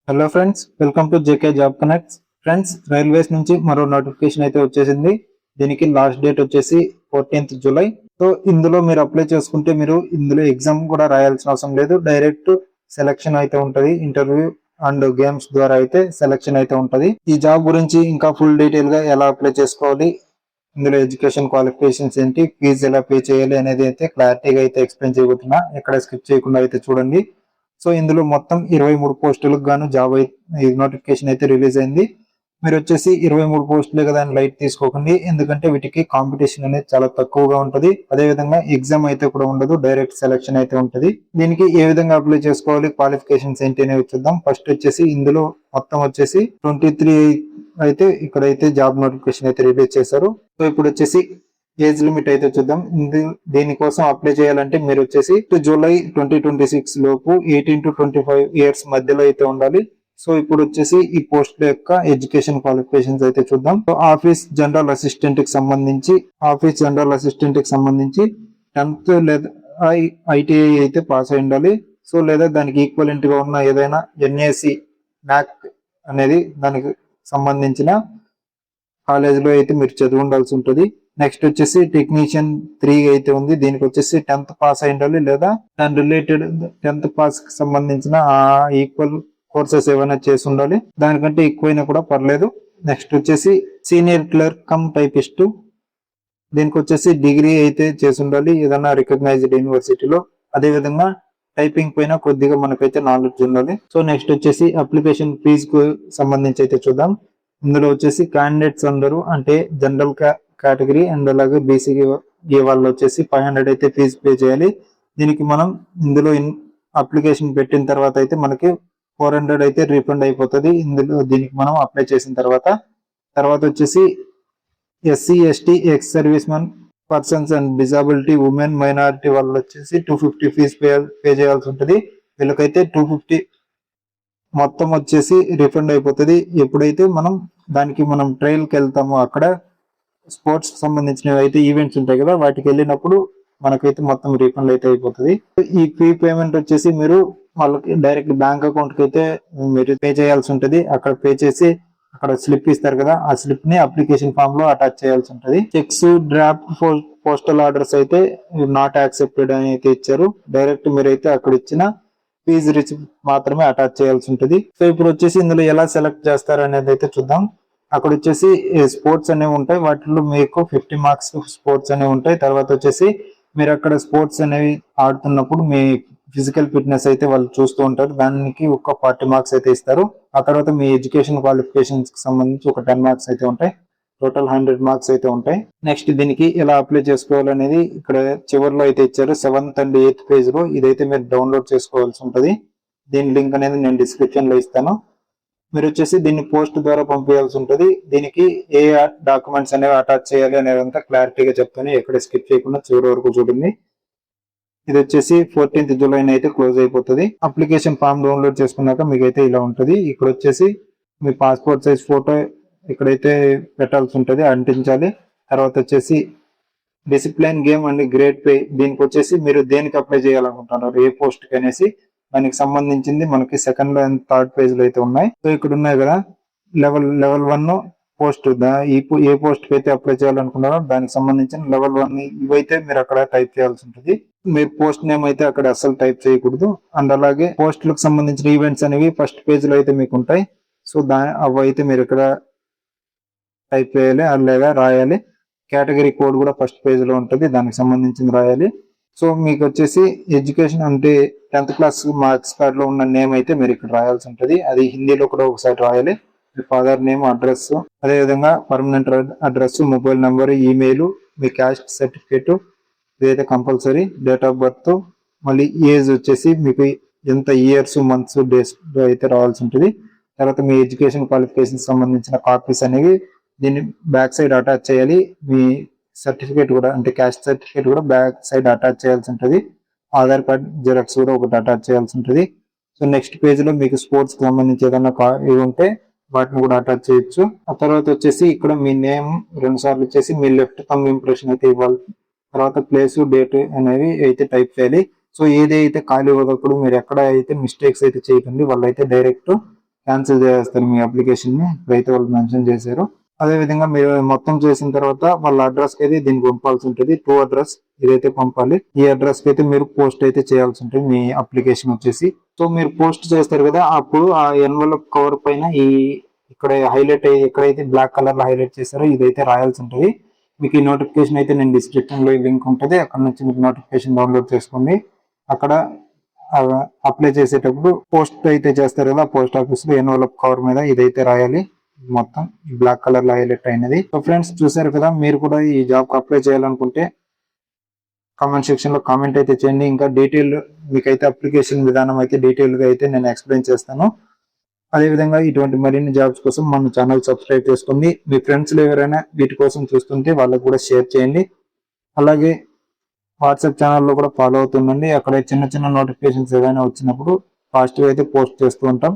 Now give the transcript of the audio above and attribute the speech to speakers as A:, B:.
A: Hello friends, welcome to JK job connects. Friends, railways నుంచి మరో notification అయితే వచ్చేసింది. దీనికి లాస్ట్ డేట్ వచ్చేసి 14th జూలై. సో ఇందులో మీరు అప్లై చేసుకుంటే మీరు ఇందులో ఎగ్జామ్ కూడా రాయాల్సిన అవసరం లేదు. డైరెక్ట్ సెలక్షన్ అయితే ఉంటది. ఇంటర్వ్యూ అండ్ గేమ్స్ ద్వారా అయితే సెలక్షన్ అయితే ఉంటది. ఈ జాబ్ గురించి ఇంకా ఫుల్ డీటెయిల్ గా ఎలా అప్లై చేసుకోవాలి, ఇందులో ఎడ్యుకేషన్ క్వాలిఫికేషన్స్ ఏంటి, ఫీజు ఎలా పే చేయాలి అనేది అయితే క్లారిటీగా అయితే ఎక్స్ప్లెయిన్ చేయబోతున్నా. ఎక్కడ స్కిప్ చేయకుండా అయితే చూడండి. సో ఇందులో మొత్తం 23 పోస్టులకు గాను జాబ్ నోటిఫికేషన్ అయితే రిలీజ్ అయింది. మీరు వచ్చేసి 23 పోస్టులే కదా అని లైట్ తీసుకోకండి, ఎందుకంటే వీటికి కాంపిటీషన్ అనేది చాలా తక్కువగా ఉంటుంది. అదే విధంగా ఎగ్జామ్ అయితే కూడా ఉండదు, డైరెక్ట్ సెలక్షన్ అయితే ఉంటుంది. దీనికి ఏ విధంగా అప్లై చేసుకోవాలి, క్వాలిఫికేషన్స్ ఏంటి అనేవి చూద్దాం. ఫస్ట్ వచ్చేసి ఇందులో మొత్తం వచ్చేసి 23 అయితే ఇక్కడైతే జాబ్ నోటిఫికేషన్ అయితే రిలీజ్ చేశారు. సో ఇప్పుడు వచ్చేసి ఏజ్ లిమిట్ అయితే చూద్దాం. దీనికోసం అప్లై చేయాలంటే మీరు వచ్చేసి జూలై 2026 లోపు 18 to 25 ఇయర్స్ మధ్యలో అయితే ఉండాలి. సో ఇప్పుడు వచ్చేసి ఈ పోస్ట్ యొక్క ఎడ్యుకేషన్ క్వాలిఫికేషన్స్ అయితే చూద్దాం. సో ఆఫీస్ జనరల్ అసిస్టెంట్ కి సంబంధించి 10th లేదా ఐటీఐ అయితే పాస్ అయి ఉండాలి. సో లేదా దానికి ఈక్వలెంట్ గా ఉన్న ఏదైనా ఎన్ఏసి మ్యాక్ అనేది దానికి సంబంధించిన కాలేజీలో అయితే మీరు చదివి ఉండాల్సి ఉంటుంది. నెక్స్ట్ వచ్చేసి టెక్నీషియన్ 3 అయితే ఉంది. దీనికి వచ్చేసి 10th పాస్ అయి ఉండాలి, లేదా దాని రిలేటెడ్ 10th పాస్ కి సంబంధించిన ఈక్వల్ కోర్సెస్ ఏమైనా చేసి ఉండాలి. దానికంటే ఎక్కువైనా కూడా పర్లేదు. నెక్స్ట్ వచ్చేసి సీనియర్ క్లర్క్ కమ్ టైపిస్ట్, దీనికి వచ్చేసి డిగ్రీ అయితే చేసి ఉండాలి ఏదైనా రికగ్నైజ్డ్ యూనివర్సిటీలో. అదే విధంగా టైపింగ్ పైన కొద్దిగా మనకైతే నాలెడ్జ్ ఉండాలి. సో నెక్స్ట్ వచ్చేసి అప్లికేషన్ ఫీజు కు సంబంధించి అయితే చూద్దాం. ఇందులో వచ్చేసి క్యాండిడేట్స్ అందరూ అంటే జనరల్ కేటగిరీ అండ్ అలాగే బీసీ వాళ్ళు వచ్చేసి 500 అయితే ఫీజు పే చేయాలి. దీనికి మనం ఇందులో అప్లికేషన్ పెట్టిన తర్వాత అయితే మనకి 400 అయితే రీఫండ్ అయిపోతుంది. దీనికి మనం అప్లై చేసిన తర్వాత వచ్చేసి SC ST ex service men persons and disability women minority వాళ్ళు వచ్చేసి 250 ఫీజు పే చేయాల్సి ఉంటుంది. వీళ్ళకైతే 250 మొత్తం వచ్చేసి రిఫండ్ అయిపోతుంది. ఎప్పుడైతే మనం ట్రయల్కి వెళ్తామో అక్కడ స్పోర్ట్స్ సంబంధించినవి అయితే ఈవెంట్స్ ఉంటాయి కదా, వాటికి వెళ్ళినప్పుడు మనకైతే మొత్తం రీఫండ్ అయితే అయిపోతుంది. ఈ ఫీ పేమెంట్ వచ్చేసి మీరు వాళ్ళకి డైరెక్ట్ బ్యాంక్ అకౌంట్ కి అయితే మీరు పే చేయాల్సి ఉంటుంది. అక్కడ పే చేసి అక్కడ స్లిప్ ఇస్తారు కదా, ఆ స్లిప్ ని అప్లికేషన్ ఫామ్ లో అటాచ్ చేయాల్సి ఉంటుంది. చెక్స్, డ్రాఫ్ట్ పోస్టల్ ఆర్డర్స్ అయితే నాట్ యాక్సెప్టెడ్ అని అయితే ఇచ్చారు. డైరెక్ట్ మీరైతే అక్కడ ఇచ్చిన ఫీజు రిసిప్ట్ మాత్రమే అటాచ్ చేయాల్సి ఉంటుంది. సో ఇప్పుడు వచ్చేసి ఇందులో ఎలా సెలెక్ట్ చేస్తారు అనేది అయితే చూద్దాం. అక్కడ వచ్చేసి స్పోర్ట్స్ అనేవి ఉంటాయి, వాటిలో మీకు 50 మార్క్స్ స్పోర్ట్స్ అనేవి ఉంటాయి. తర్వాత వచ్చేసి మీరు అక్కడ స్పోర్ట్స్ అనేవి ఆడుతున్నప్పుడు మీ ఫిజికల్ ఫిట్నెస్ అయితే వాళ్ళు చూస్తూ ఉంటారు, దానికి ఒక 40 మార్క్స్ అయితే ఇస్తారు. ఆ తర్వాత మీ ఎడ్యుకేషన్ క్వాలిఫికేషన్స్ కి సంబంధించి ఒక 10 మార్క్స్ అయితే ఉంటాయి. టోటల్ 100 మార్క్స్ అయితే ఉంటాయి. నెక్స్ట్ దీనికి ఎలా అప్లై చేసుకోవాలనేది ఇక్కడ చివరిలో అయితే ఇచ్చారు. 7th and 8th పేజ్ లో ఇదైతే మీరు డౌన్లోడ్ చేసుకోవాల్సి ఉంటుంది. దీని లింక్ అనేది నేను డిస్క్రిప్షన్ లో ఇస్తాను. మీరు వచ్చేసి దీన్ని పోస్ట్ ద్వారా పంపించాల్సి ఉంటుంది. దీనికి ఏ డాక్యుమెంట్స్ అనేవి అటాచ్ చేయాలి అనేదంతా క్లారిటీగా చెప్తాను, ఎక్కడ స్కిప్ చేయకుండా చివరి వరకు చూడండి. ఇది వచ్చేసి 14th జూలై అయితే క్లోజ్ అయిపోతుంది. అప్లికేషన్ ఫామ్ డౌన్లోడ్ చేసుకున్నాక మీకైతే ఇలా ఉంటుంది. ఇక్కడ వచ్చేసి మీ పాస్పోర్ట్ సైజ్ ఫోటో ఇక్కడైతే పెట్టాల్సి ఉంటుంది, అంటించాలి. తర్వాత వచ్చేసి discipline game and grade pay, దీనికి వచ్చేసి మీరు దేనికి అప్లై చేయాలనుకుంటున్నారు, ఏ పోస్ట్ కి అనేసి దానికి సంబంధించింది మనకి 2nd and 3rd పేజ్ లో అయితే ఉన్నాయి. సో ఇక్కడ ఉన్నాయి కదా, లెవెల్ 1 పోస్ట్, ఏ పోస్ట్ కి అయితే అప్లై చేయాలనుకున్నారో దానికి సంబంధించిన లెవెల్ 1 ఇవైతే మీరు అక్కడ టైప్ చేయాల్సి ఉంటుంది. మీ పోస్ట్ నేమ్ అయితే అక్కడ అసలు టైప్ చేయకూడదు. అండ్ అలాగే పోస్టులకు సంబంధించిన ఈవెంట్స్ అనేవి ఫస్ట్ పేజ్ లో అయితే మీకు ఉంటాయి. సో అవి అయితే మీరు ఇక్కడ టైప్ చేయాలి లేదా రాయాలి. కేటగిరీ కోడ్ కూడా ఫస్ట్ పేజ్ లో ఉంటుంది, దానికి సంబంధించింది రాయాలి. సో మీకు వచ్చేసి ఎడ్యుకేషన్ అంటే 10th క్లాస్ మార్క్స్ కార్డ్ లో ఉన్న నేమ్ అయితే మీరు ఇక్కడ రాయాల్సి ఉంటుంది. అది హిందీలో కూడా ఒకసారి రాయాలి. మీ ఫాదర్ నేమ్, అడ్రస్, అదే విధంగా permanent address, mobile number, email, మీ క్యాస్ట్ సర్టిఫికేట్ ఇదైతే కంపల్సరీ, డేట్ ఆఫ్ బర్త్, మళ్ళీ ఏజ్ వచ్చేసి మీకు ఎంత ఇయర్స్, మంత్స్, డేస్ అయితే రావాల్సి ఉంటుంది. తర్వాత మీ ఎడ్యుకేషన్ క్వాలిఫికేషన్ సంబంధించిన కాపీస్ అనేవి దీన్ని బ్యాక్ సైడ్ అటాచ్ చేయాలి. మీ సర్టిఫికేట్ కూడా అంటే క్యాస్ట్ సర్టిఫికేట్ కూడా బ్యాక్ సైడ్ అటాచ్ చేయాల్సి ఉంటుంది. ఆధార్ కార్డ్ జిరాక్స్ కూడా ఒకటి అటాచ్ చేయాల్సి ఉంటుంది. సో నెక్స్ట్ పేజ్ లో మీకు స్పోర్ట్స్ కి సంబంధించి ఏదైనా ఇవి ఉంటే వాటిని కూడా అటాచ్ చేయొచ్చు. ఆ తర్వాత వచ్చేసి ఇక్కడ మీ నేమ్ 2 సార్లు వచ్చేసి మీ లెఫ్ట్ థంబ్ ఇంప్రెషన్ అయితే ఇవ్వాలి. తర్వాత ప్లేస్, డేట్ అనేవి అయితే టైప్ చేయాలి. సో ఏదైతే ఖాళీ వదలప్పుడు మీరు ఎక్కడ అయితే మిస్టేక్స్ అయితే చేయకండి, వాళ్ళైతే డైరెక్ట్ క్యాన్సిల్ చేస్తారు మీ అప్లికేషన్ ని, అయితే వాళ్ళు మెన్షన్ చేశారు. అదే విధంగా మీరు మొత్తం చేసిన తర్వాత వాళ్ళ అడ్రస్ కి అయితే దీన్ని పంపాల్సి ఉంటుంది. 2 అడ్రస్ ఇదైతే పంపాలి. ఈ అడ్రస్ కి అయితే మీరు పోస్ట్ అయితే చేయాల్సి ఉంటుంది మీ అప్లికేషన్ వచ్చేసి. సో మీరు పోస్ట్ చేస్తారు కదా, అప్పుడు ఆ ఎన్వలప్ కవర్ పైన ఇక్కడ హైలైట్ ఎక్కడైతే బ్లాక్ కలర్ లో హైలైట్ చేశారో ఇదైతే రాయాల్సి ఉంటుంది. మీకు ఈ నోటిఫికేషన్ అయితే నేను డిస్క్రిప్షన్ లో లింక్ ఉంటుంది, అక్కడ నుంచి మీకు నోటిఫికేషన్ డౌన్లోడ్ చేసుకోండి. అక్కడ అప్లై చేసేటప్పుడు పోస్ట్ అయితే చేస్తారు కదా, పోస్ట్ ఆఫీస్ లో ఎన్వలప్ కవర్ మీద ఇదైతే రాయాలి. మొత్తం బ్లాక్ కలర్ లో హైలైట్ అయినది. సో ఫ్రెండ్స్ చూసారు కదా, మీరు కూడా ఈ జాబ్ కు అప్లై చేయాలనుకుంటే కామెంట్ సెక్షన్ లో కామెంట్ అయితే చేయండి. ఇంకా డీటెయిల్ మీకైతే అప్లికేషన్ విధానం అయితే డీటెయిల్ గా అయితే నేను ఎక్స్ప్లెయిన్ చేస్తాను. అదే విధంగా ఇటువంటి మరిన్ని జాబ్స్ కోసం మన ఛానల్ సబ్స్క్రైబ్ చేసుకోండి. మీ ఫ్రెండ్స్ ఎవరైనా వీటి కోసం చూస్తుంటే వాళ్ళకు కూడా షేర్ చేయండి. అలాగే వాట్సాప్ ఛానల్లో కూడా ఫాలో అవుతుండండి. అక్కడ చిన్న చిన్న నోటిఫికేషన్స్ ఏదైనా వచ్చినప్పుడు పాజిటివ్ అయితే పోస్ట్ చేస్తూ ఉంటాం.